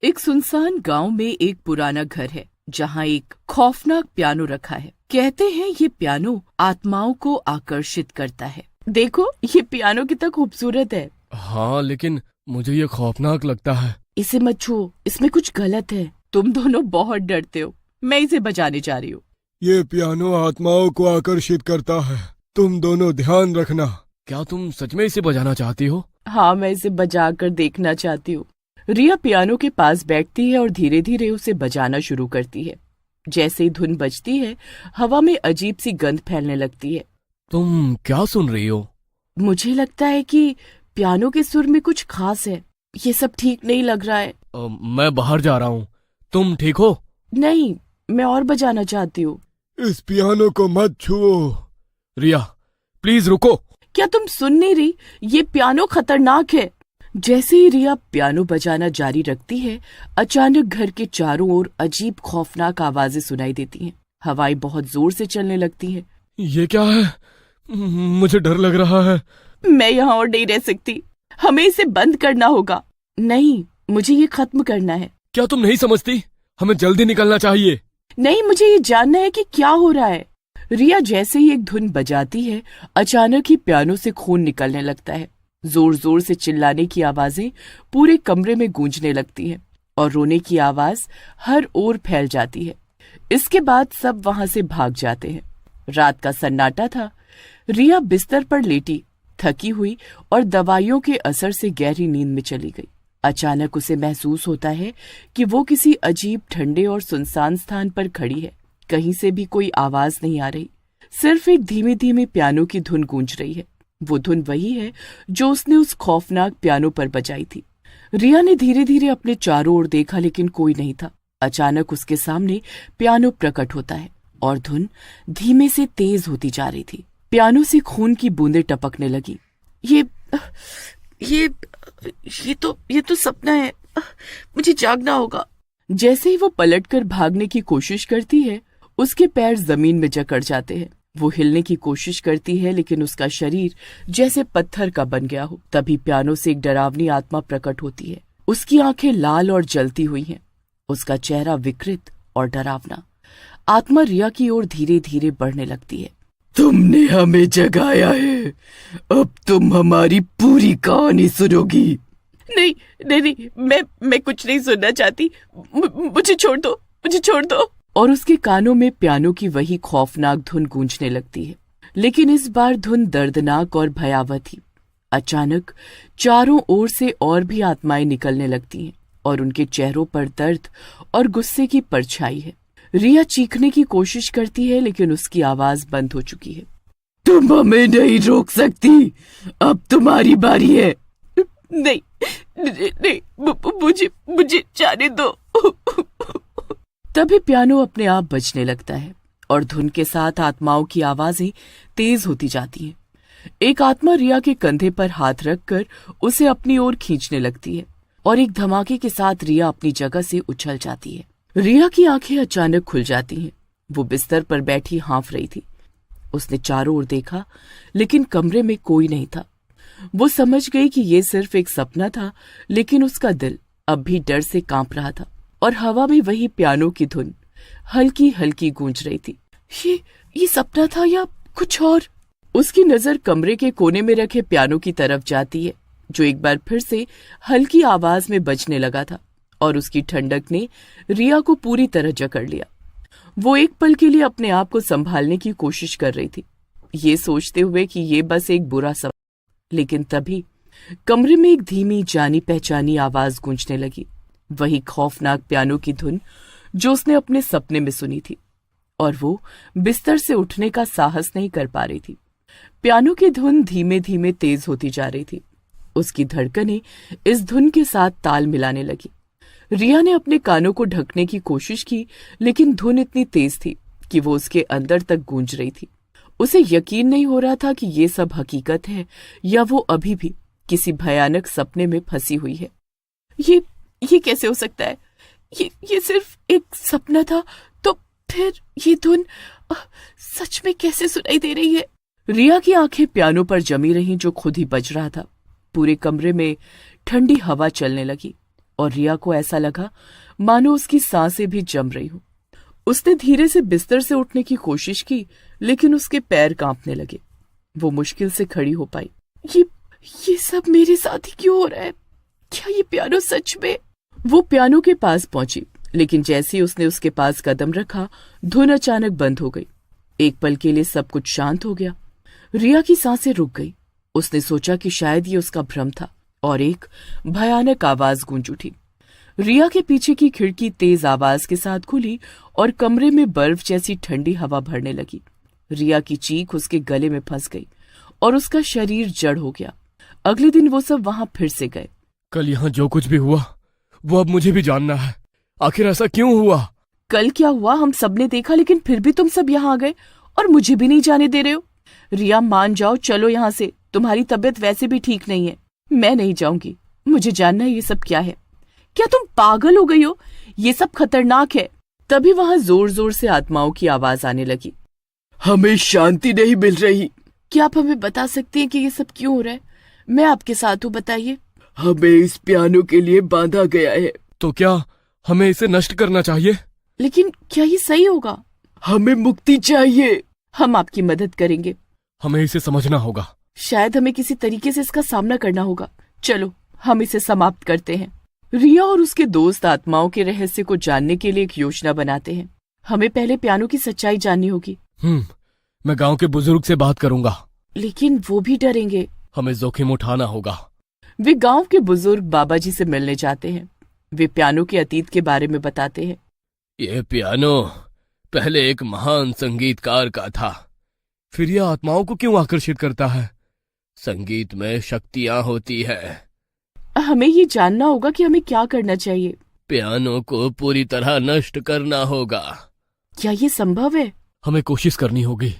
एक सुनसान गांव में एक पुराना घर है जहां एक खौफनाक पियानो रखा है। कहते हैं ये पियानो आत्माओं को आकर्षित करता है। देखो ये पियानो कितना खूबसूरत है। हाँ, लेकिन मुझे ये खौफनाक लगता है। इसे मत छुओ, इसमें कुछ गलत है। तुम दोनों बहुत डरते हो। मैं इसे बजाने जा रही हूँ। ये पियानो आत्माओं को आकर्षित करता है, तुम दोनों ध्यान रखना। क्या तुम सच में इसे बजाना चाहती हो? हाँ, मैं इसे बजा कर देखना चाहती हूँ। रिया पियानो के पास बैठती है और धीरे धीरे उसे बजाना शुरू करती है। जैसे ही धुन बजती है, हवा में अजीब सी गंध फैलने लगती है। तुम क्या सुन रही हो? मुझे लगता है कि पियानो के सुर में कुछ खास है। ये सब ठीक नहीं लग रहा है। मैं बाहर जा रहा हूँ। तुम ठीक हो? नहीं, मैं और बजाना चाहती हूँ। इस पियानो को मत छुओ। रिया, प्लीज रुको। क्या तुम सुन नहीं रही? ये पियानो खतरनाक है। जैसे ही रिया पियानो बजाना जारी रखती है, अचानक घर के चारों ओर अजीब खौफनाक आवाजें सुनाई देती हैं। हवाएं बहुत जोर से चलने लगती हैं। ये क्या है? मुझे डर लग रहा है। मैं यहाँ और नहीं रह सकती। हमें इसे बंद करना होगा। नहीं, मुझे ये खत्म करना है। क्या तुम नहीं समझती? हमें जल्दी निकलना चाहिए। नहीं, मुझे ये जानना है कि क्या हो रहा है। रिया जैसे ही एक धुन बजाती है, अचानक ही पियानो से खून निकलने लगता है। जोर जोर से चिल्लाने की आवाजें पूरे कमरे में गूंजने लगती हैं और रोने की आवाज हर ओर फैल जाती है। इसके बाद सब वहां से भाग जाते हैं। रात का सन्नाटा था। रिया बिस्तर पर लेटी, थकी हुई और दवाइयों के असर से गहरी नींद में चली गई। अचानक उसे महसूस होता है कि वो किसी अजीब ठंडे और सुनसान स्थान पर खड़ी है। कहीं से भी कोई आवाज नहीं आ रही, सिर्फ एक धीमी धीमी पियानो की धुन गूंज रही है। वो धुन वही है जो उसने उस खौफनाक पियानो पर बजाई थी। रिया ने धीरे धीरे अपने चारों ओर देखा, लेकिन कोई नहीं था। अचानक उसके सामने पियानो प्रकट होता है और धुन धीमे से तेज होती जा रही थी। पियानो से खून की बूंदें टपकने लगी। ये तो सपना है। मुझे जागना होगा। जैसे ही वो पलटकर भागने की कोशिश करती है, उसके पैर जमीन में जकड़ जाते हैं। वो हिलने की कोशिश करती है, लेकिन उसका शरीर जैसे पत्थर का बन गया हो। तभी पियानो से एक डरावनी आत्मा प्रकट होती है। उसकी आंखें लाल और जलती हुई हैं, उसका चेहरा विकृत और डरावना। आत्मा रिया की ओर धीरे धीरे बढ़ने लगती है। तुमने हमें जगाया है, अब तुम हमारी पूरी कहानी सुनोगी। नहीं नहीं नहीं, मैं कुछ नहीं सुनना चाहती। मुझे छोड़ दो, मुझे छोड़ दो। और उसके कानों में पियानो की वही खौफनाक धुन गूंजने लगती है, लेकिन इस बार धुन दर्दनाक और भयावह थी। अचानक चारों ओर से और भी आत्माएं निकलने लगती हैं और उनके चेहरों पर दर्द और गुस्से की परछाई है। रिया चीखने की कोशिश करती है, लेकिन उसकी आवाज बंद हो चुकी है। तुम हमें नहीं रोक सकती, अब तुम्हारी बारी है। नहीं नहीं, मुझे जाने दो। तभी पियानो अपने आप बजने लगता है और धुन के साथ आत्माओं की आवाजें तेज होती जाती हैं। एक आत्मा रिया के कंधे पर हाथ रखकर उसे अपनी ओर खींचने लगती है और एक धमाके के साथ रिया अपनी जगह से उछल जाती है। रिया की आंखें अचानक खुल जाती हैं। वो बिस्तर पर बैठी हाँफ रही थी। उसने चारों ओर देखा, लेकिन कमरे में कोई नहीं था। वो समझ गई कि ये सिर्फ एक सपना था, लेकिन उसका दिल अब भी डर से कांप रहा था और हवा में वही पियानो की धुन हल्की हल्की गूंज रही थी। ये सपना था या कुछ और? उसकी नजर कमरे के कोने में रखे पियानो की तरफ जाती है, जो एक बार फिर से हल्की आवाज में बजने लगा था और उसकी ठंडक ने रिया को पूरी तरह जकड़ लिया। वो एक पल के लिए अपने आप को संभालने की कोशिश कर रही थी, ये सोचते हुए कि ये बस एक बुरा सपना। लेकिन तभी कमरे में एक धीमी जानी पहचानी आवाज गूंजने लगी, वही खौफनाक पियानो की धुन जो उसने अपने सपने में सुनी थी। और वो बिस्तर से उठने का साहस नहीं कर पा रही थी। पियानो की धुन धीमे धीमे तेज होती जा रही थी। उसकी धड़कनें इस धुन के साथ ताल मिलाने लगी। रिया ने अपने कानों को ढकने की कोशिश की, लेकिन धुन इतनी तेज थी कि वो उसके अंदर तक गूंज रही थी। उसे यकीन नहीं हो रहा था कि ये सब हकीकत है या वो अभी भी किसी भयानक सपने में फंसी हुई है। ये कैसे हो सकता है? ये सिर्फ एक सपना था, तो फिर ये धुन सच में कैसे सुनाई दे रही है? रिया की आंखें पियानो पर जमी रहीं, जो खुद ही बज रहा था। पूरे कमरे में ठंडी हवा चलने लगी और रिया को ऐसा लगा मानो उसकी सांसें भी जम रही हो। उसने धीरे से बिस्तर से उठने की कोशिश की, लेकिन उसके पैर कांपने लगे। वो मुश्किल से खड़ी हो पाई। ये सब मेरे साथ ही क्यों हो रहा है? क्या ये पियानो सच में? वो पियानो के पास पहुंची, लेकिन जैसे ही उसने उसके पास कदम रखा, धुन अचानक बंद हो गई। एक पल के लिए सब कुछ शांत हो गया। रिया की सांसें रुक गई। उसने सोचा कि शायद ये उसका भ्रम था, और एक भयानक आवाज गूंज उठी। रिया के पीछे की खिड़की तेज आवाज के साथ खुली और कमरे में बर्फ जैसी ठंडी हवा भरने लगी। रिया की चीख उसके गले में फंस गई और उसका शरीर जड़ हो गया। अगले दिन वो सब वहां फिर से गए। कल यहाँ जो कुछ भी हुआ वो अब मुझे भी जानना है। आखिर ऐसा क्यों हुआ? कल क्या हुआ हम सबने देखा, लेकिन फिर भी तुम सब यहाँ आ गए और मुझे भी नहीं जाने दे रहे हो। रिया मान जाओ, चलो यहाँ से। तुम्हारी तबीयत वैसे भी ठीक नहीं है। मैं नहीं जाऊंगी, मुझे जानना है ये सब क्या है। क्या तुम पागल हो गई हो? ये सब खतरनाक है। तभी वहां जोर जोर से आत्माओं की आवाज आने लगी। हमें शांति नहीं मिल रही। क्या आप हमें बता सकते हैं कि ये सब क्यों हो रहा है? मैं आपके साथ हूँ, बताइए। हमें इस पियानो के लिए बांधा गया है। तो क्या हमें इसे नष्ट करना चाहिए? लेकिन क्या ये सही होगा? हमें मुक्ति चाहिए। हम आपकी मदद करेंगे। हमें इसे समझना होगा। शायद हमें किसी तरीके से इसका सामना करना होगा। चलो हम इसे समाप्त करते हैं। रिया और उसके दोस्त आत्माओं के रहस्य को जानने के लिए एक योजना बनाते हैं। हमें पहले पियानो की सच्चाई जाननी होगी। मैं गांव के बुजुर्ग से बात करूंगा। लेकिन वो भी डरेंगे। हमें जोखिम उठाना होगा। वे गांव के बुजुर्ग बाबा जी से मिलने जाते हैं। वे पियानो के अतीत के बारे में बताते हैं। ये पियानो पहले एक महान संगीतकार का था। फिर यह आत्माओं को क्यों आकर्षित करता है? संगीत में शक्तियां होती है। हमें ये जानना होगा कि हमें क्या करना चाहिए। पियानो को पूरी तरह नष्ट करना होगा। क्या ये संभव है? हमें कोशिश करनी होगी,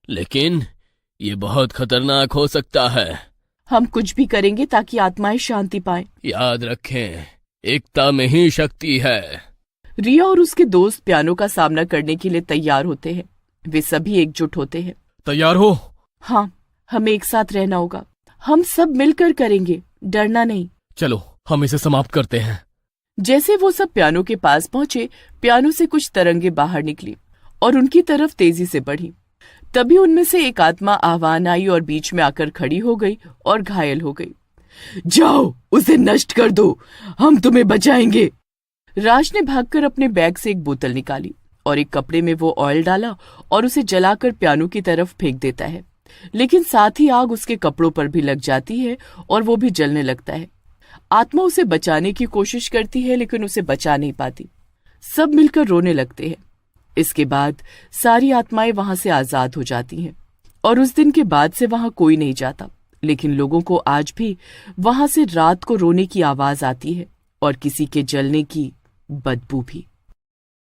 लेकिन ये बहुत खतरनाक हो सकता है। हम कुछ भी करेंगे ताकि आत्माएं शांति पाएं। याद रखें, एकता में ही शक्ति है। रिया और उसके दोस्त पियानो का सामना करने के लिए तैयार होते हैं। वे सभी एकजुट होते हैं। तैयार हो? हाँ, हमें एक साथ रहना होगा। हम सब मिलकर करेंगे, डरना नहीं। चलो हम इसे समाप्त करते हैं। जैसे वो सब पियानो के पास पहुंचे, पियानो से कुछ तरंगे बाहर निकली और उनकी तरफ तेजी से बढ़ी। तभी उनमें से एक आत्मा आह्वान आई और बीच में आकर खड़ी हो गई और घायल हो गई। जाओ, उसे नष्ट कर दो, हम तुम्हें बचाएंगे। राज ने भागकर अपने बैग से एक बोतल निकाली और एक कपड़े में वो ऑयल डाला और उसे जलाकर पियानो की तरफ फेंक देता है। लेकिन साथ ही आग उसके कपड़ों पर भी लग जाती है और वो भी जलने लगता है। आत्मा उसे बचाने की कोशिश करती है, लेकिन उसे बचा नहीं पाती। सब मिलकर रोने लगते हैं। इसके बाद सारी आत्माएं वहां से आजाद हो जाती हैं और उस दिन के बाद से वहां कोई नहीं जाता। लेकिन लोगों को आज भी वहां से रात को रोने की आवाज आती है और किसी के जलने की बदबू भी।